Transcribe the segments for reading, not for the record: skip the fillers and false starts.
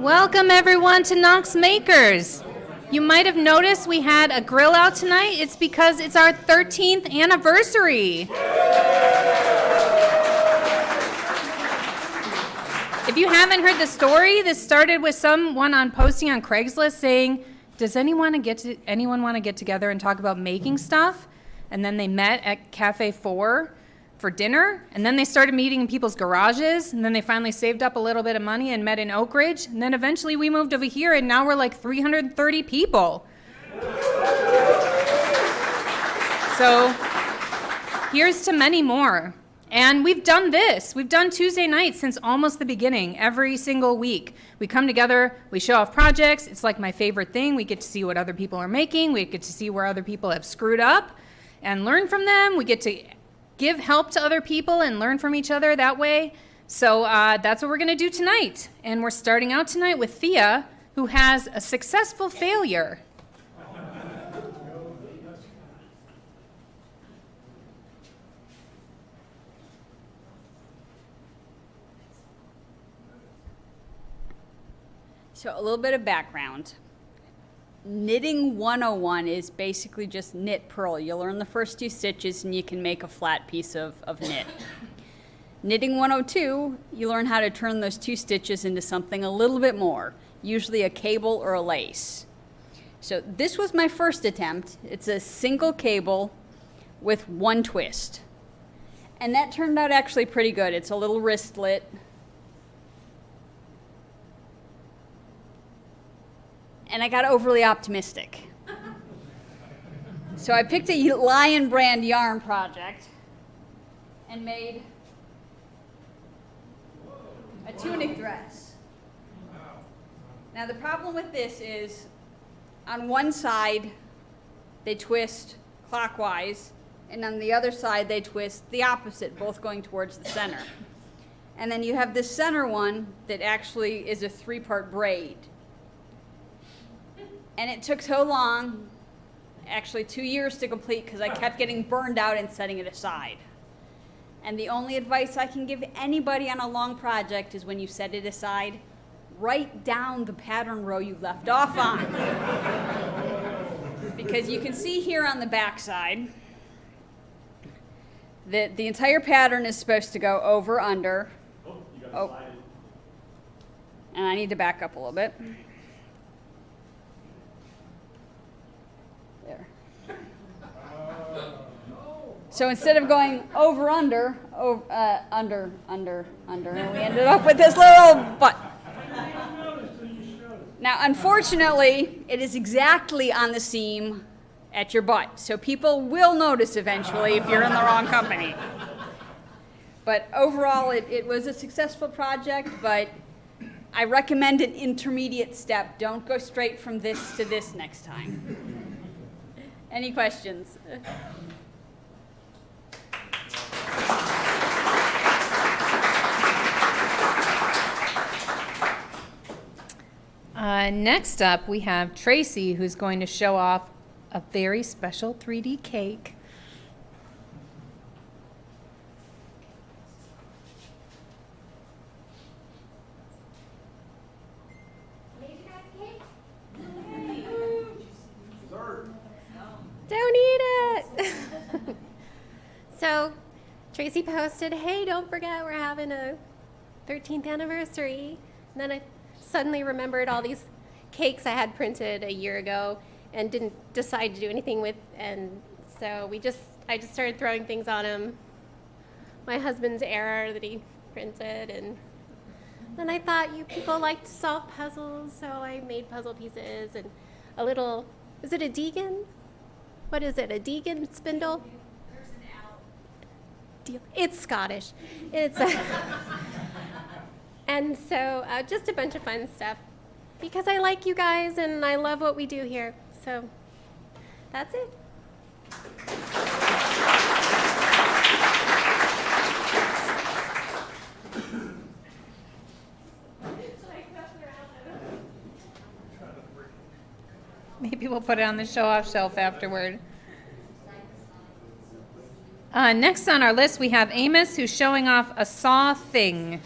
Welcome everyone to Knox Makers. You might have noticed we had a grill out tonight. It's because it's our 13th anniversary. If you haven't heard the story, this started with someone on posting on Craigslist saying, does anyone want to get together and talk about making stuff? And then they met at Cafe 4 for dinner, and then they started meeting in people's garages, and then they finally saved up a little bit of money and met in Oak Ridge, and then eventually we moved over here, and now we're like 330 people. So here's to many more. And we've done this. We've done Tuesday nights since almost the beginning, every single week. We come together, we show off projects. It's like my favorite thing. We get to see what other people are making. We get to see where other people have screwed up and learn from them. We get to give help to other people and learn from each other that way. So that's what we're going to do tonight. And we're starting out tonight with Thea, who has a successful failure. So a little bit of background. Knitting 101 is basically just knit purl. You learn the first 2 stitches and you can make a flat piece of knit. Knitting 102, you learn how to turn those 2 stitches into something a little bit more, usually a cable or a lace. So this was my first attempt. It's a single cable with 1 twist. And that turned out actually pretty good. It's a little wristlet. And I got overly optimistic. So I picked a Lion brand yarn project and made a tunic dress. Now the problem with this is on one side they twist clockwise and on the other side they twist the opposite, both going towards the center. And then you have this center one that actually is a 3-part braid. And it took so long, actually 2 years to complete, because I kept getting burned out and setting it aside. And the only advice I can give anybody on a long project is when you set it aside, write down the pattern row you left off on. Because you can see here on the back side that the entire pattern is supposed to go over, under. Oh. And I need to back up a little bit. So instead of going over, under, and we ended up with this little butt. Now, unfortunately, it is exactly on the seam at your butt. So people will notice eventually if you're in the wrong company. But overall, it was a successful project, but I recommend an intermediate step. Don't go straight from this to this next time. Any questions? Next up, we have Tracy, who's going to show off a very special 3D cake. Don't eat it! So, Tracy posted, hey, don't forget we're having a 13th anniversary. And then I suddenly remembered all these cakes I had printed a year ago and didn't decide to do anything with, and so I just started throwing things on them. My husband's error that he printed, and then I thought you people like to solve puzzles, so I made puzzle pieces and a little, is it a Deegan? What is it, a Deegan spindle? There's an L. It's Scottish. It's a and so just a bunch of fun stuff because I like you guys and I love what we do here. So that's it. Maybe we'll put it on the show-off shelf afterward. Next on our list, we have Amos, who's showing off a saw thing.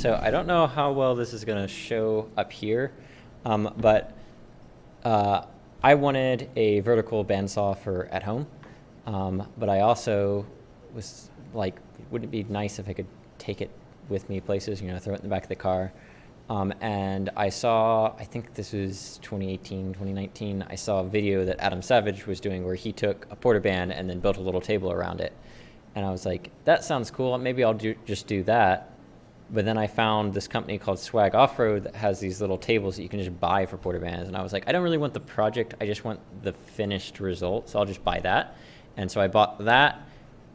So I don't know how well this is going to show up here, but I wanted a vertical bandsaw for at home, but I also was like, wouldn't it be nice if I could take it with me places, you know, throw it in the back of the car. And I saw, I think this was 2018, 2019, I saw a video that Adam Savage was doing where he took a porta band and then built a little table around it. And I was like, that sounds cool. Maybe I'll just do that. But then I found this company called Swag Off-Road that has these little tables that you can just buy for porta bands. And I was like, I don't really want the project. I just want the finished result. So I'll just buy that. And so I bought that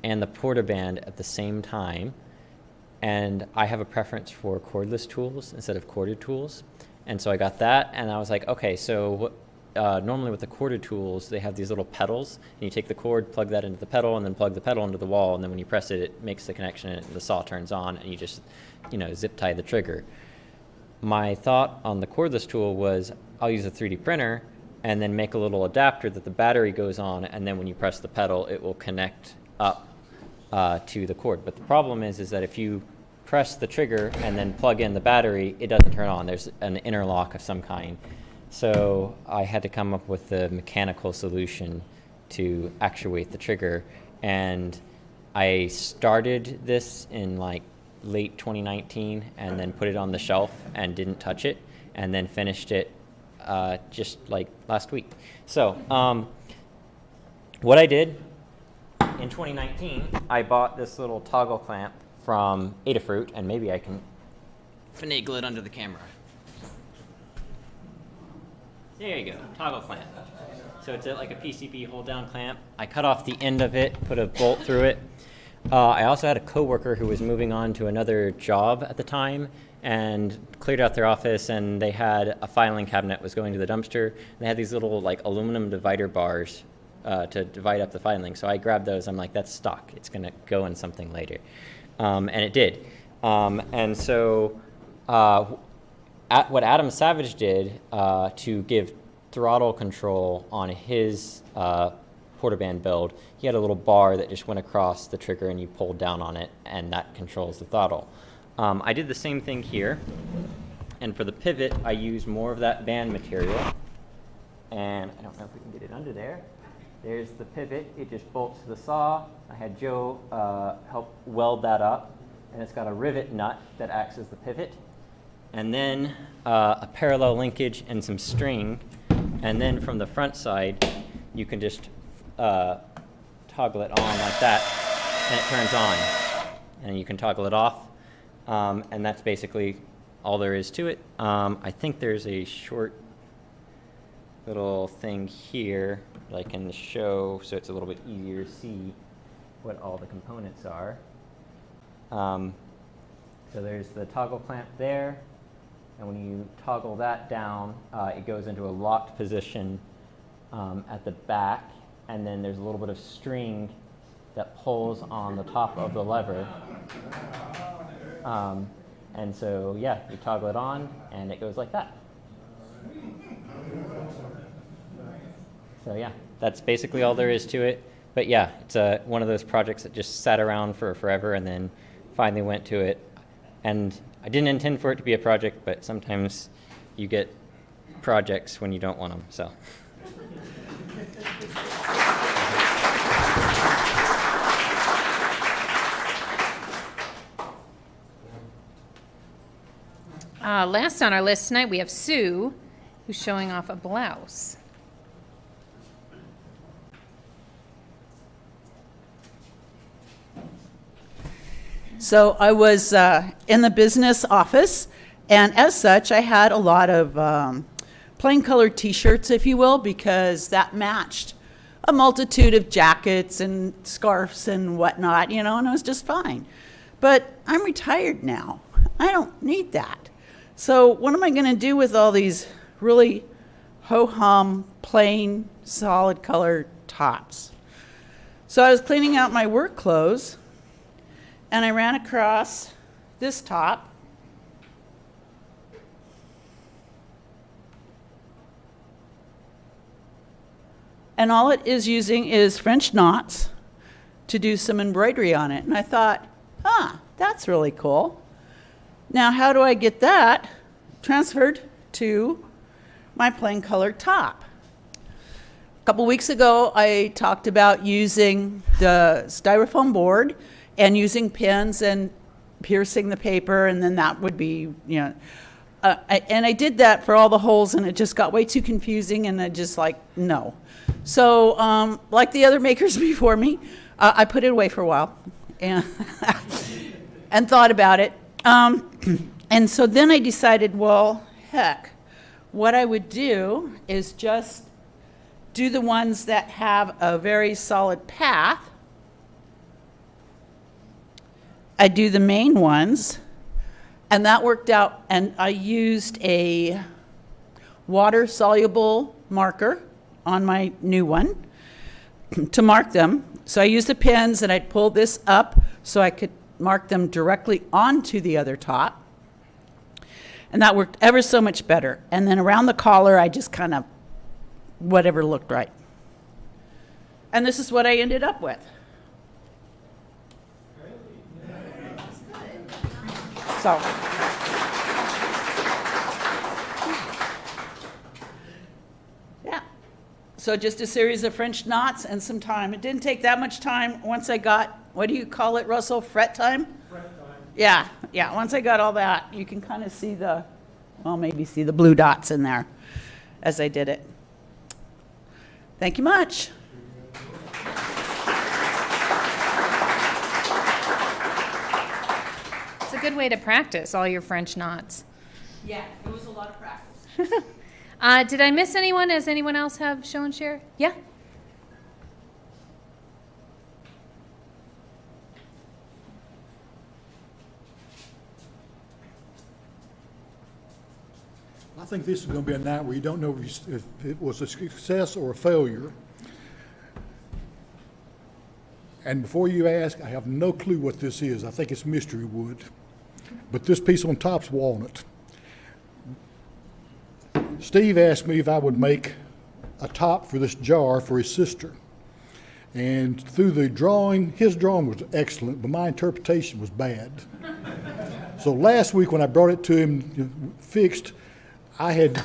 and the porta band at the same time. And I have a preference for cordless tools instead of corded tools. And so I got that, and I was like, okay, so normally with the corded tools, they have these little pedals, and you take the cord, plug that into the pedal, and then plug the pedal into the wall, and then when you press it, it makes the connection, and the saw turns on, and you just, you know, zip tie the trigger. My thought on the cordless tool was, I'll use a 3D printer, and then make a little adapter that the battery goes on, and then when you press the pedal, it will connect up to the cord. But the problem is that if you press the trigger and then plug in the battery, it doesn't turn on. There's an interlock of some kind. So I had to come up with a mechanical solution to actuate the trigger. And I started this in like late 2019 and then put it on the shelf and didn't touch it, and then finished it just like last week. So what I did in 2019, I bought this little toggle clamp from Adafruit, and maybe I can finagle it under the camera. There you go, toggle clamp. So it's like a PCB hold down clamp. I cut off the end of it, put a bolt through it. I also had a coworker who was moving on to another job at the time and cleared out their office, and they had a filing cabinet was going to the dumpster. They had these little like aluminum divider bars to divide up the filing. So I grabbed those. I'm like, that's stock. It's going to go in something later. And it did. And so what Adam Savage did to give throttle control on his porta band build, he had a little bar that just went across the trigger and you pulled down on it, and that controls the throttle. I did the same thing here. And for the pivot, I used more of that band material. And I don't know if we can get it under there. There's the pivot. It just bolts to the saw. I had Joe help weld that up, and it's got a rivet nut that acts as the pivot, and then a parallel linkage and some string, and then from the front side, you can just toggle it on like that, and it turns on, and you can toggle it off, and that's basically all there is to it. I think there's a short little thing here that I can show so it's a little bit easier to see what all the components are. So there's the toggle clamp there, and when you toggle that down, it goes into a locked position at the back, and then there's a little bit of string that pulls on the top of the lever. And so, yeah, you toggle it on, and it goes like that. So yeah, that's basically all there is to it. But yeah, it's one of those projects that just sat around for forever and then finally went to it. And I didn't intend for it to be a project, but sometimes you get projects when you don't want them, so. Last on our list tonight, we have Sue, who's showing off a blouse. So I was in the business office, and as such, I had a lot of plain colored t-shirts, if you will, because that matched a multitude of jackets and scarves and whatnot, you know, and it was just fine. But I'm retired now. I don't need that. So what am I going to do with all these really ho-hum, plain, solid colored tops? So I was cleaning out my work clothes, and I ran across this top. And all it is using is French knots to do some embroidery on it. And I thought, that's really cool. Now, how do I get that transferred to my plain color top? A couple weeks ago, I talked about using the styrofoam board and using pins and piercing the paper, and then that would be, and I did that for all the holes, and it just got way too confusing, and I just like, no. So, like the other makers before me, I put it away for a while and, and thought about it. And so then I decided, well, heck, what I would do is just do the ones that have a very solid path. I do the main ones, and that worked out, and I used a water-soluble marker on my new one to mark them. So I used the pins, and I'd pull this up so I could mark them directly onto the other top. And that worked ever so much better. And then around the collar, I just kind of, whatever looked right. And this is what I ended up with. So. Yeah. So just a series of French knots and some time. It didn't take that much time once I got, what do you call it, Russell? Fret time? Fret time. Yeah. Once I got all that, you can kind of see the, well, maybe see the blue dots in there as I did it. Thank you much. It's a good way to practice all your French knots. Yeah, it was a lot of practice. Did I miss anyone? Does anyone else have show and share? Yeah? I think this is going to be a night where you don't know if it was a success or a failure. And before you ask, I have no clue what this is. I think it's mystery wood. But this piece on top's walnut. Steve asked me if I would make a top for this jar for his sister. And through the drawing, his drawing was excellent, but my interpretation was bad. So last week when I brought it to him fixed, I had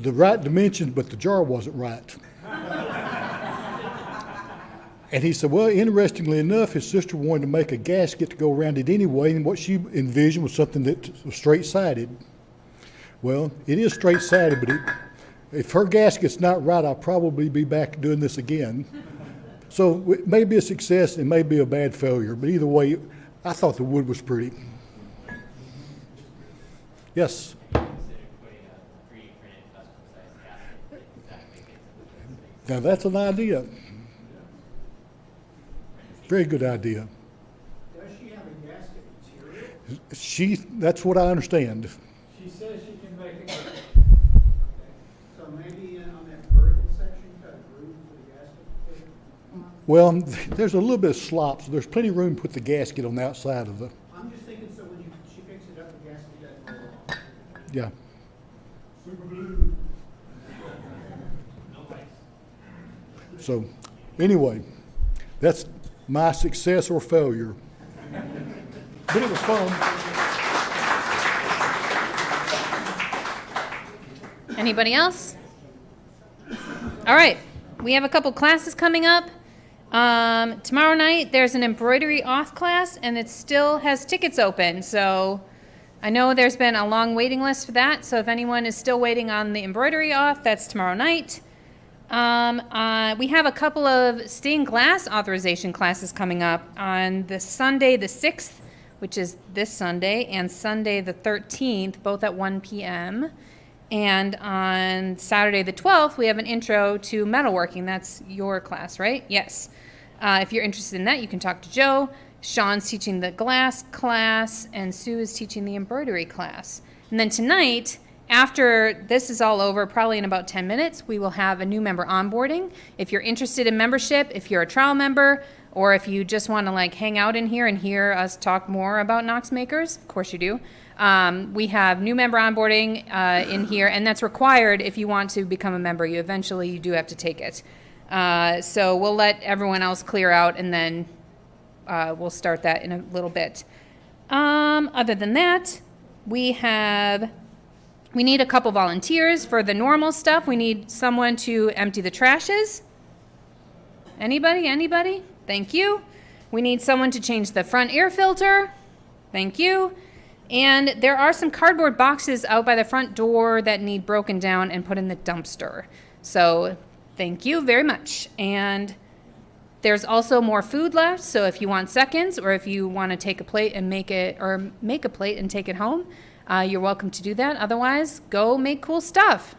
the right dimensions, but the jar wasn't right. And he said, well, interestingly enough, his sister wanted to make a gasket to go around it anyway, and what she envisioned was something that was straight-sided. Well, it is straight-sided, but if her gasket's not right, I'll probably be back doing this again. So it may be a success, it may be a bad failure, but either way, I thought the wood was pretty. Yes? Now that's an idea. Very good idea. Does she have a gasket material? That's what I understand. She says she can make it. Okay. So maybe on that vertical section, cut a groove for the gasket? Well, there's a little bit of slop, so there's plenty of room to put the gasket on the outside of the, I'm just thinking so when she picks it up, the gasket doesn't roll off. yeah. Super glue. So, anyway, that's my success or failure. But it was fun. Anybody else? All right, we have a couple classes coming up. Tomorrow night, there's an embroidery auth class, and it still has tickets open. So I know there's been a long waiting list for that. So if anyone is still waiting on the embroidery auth, that's tomorrow night. We have a couple of stained glass authorization classes coming up on the Sunday the 6th, which is this Sunday, and Sunday the 13th, both at 1 p.m. And on Saturday the 12th, we have an intro to metalworking. That's your class, right? Yes. If you're interested in that, you can talk to Joe. Sean's teaching the glass class, and Sue is teaching the embroidery class. And then tonight, after this is all over, probably in about 10 minutes, we will have a new member onboarding. If you're interested in membership, if you're a trial member, or if you just want to like hang out in here and hear us talk more about Knox Makers, of course you do. We have new member onboarding in here, and that's required if you want to become a member. You do have to take it. So we'll let everyone else clear out, and then we'll start that in a little bit. Other than that, we need a couple volunteers for the normal stuff. We need someone to empty the trashes. Anybody? Thank you. We need someone to change the front air filter. Thank you. And there are some cardboard boxes out by the front door that need broken down and put in the dumpster. So thank you very much. And there's also more food left, so if you want seconds or if you want to take a plate and make a plate and take it home, you're welcome to do that. Otherwise, go make cool stuff.